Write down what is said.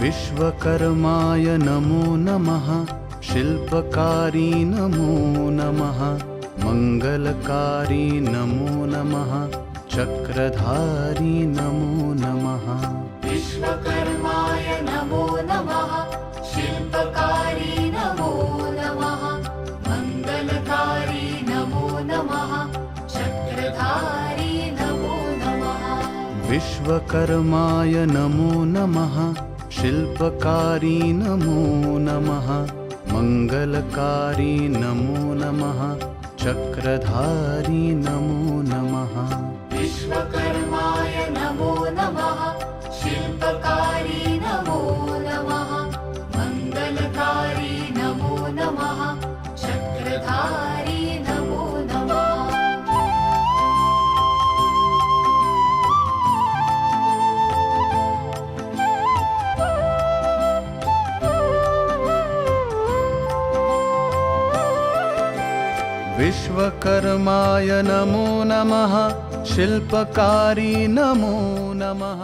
विश्वकर्माय नमो नमः। शिल्पकारी नमो नमः। मंगलकारी नमो नमः। चक्रधारी नमो नमः। विश्वकर्माय नमो नमः। शिल्पकारी नमो नमः। मंगलकारी नमो नमः। चक्रधारी नमो नमः। विश्वकर्माय नमो नमः। शिल्पकारी नमो नमः। मंगलकारी नमो नमः। चक्रधारी नमो नमः। विश्वकर्माय नमो नमः। शिल्पकारी नमो नमः। मंगलकारी नमो नमः। चक्रधारी नमो नमः। विश्वकर्माय नमो नमः। शिल्पकारी नमो नमः।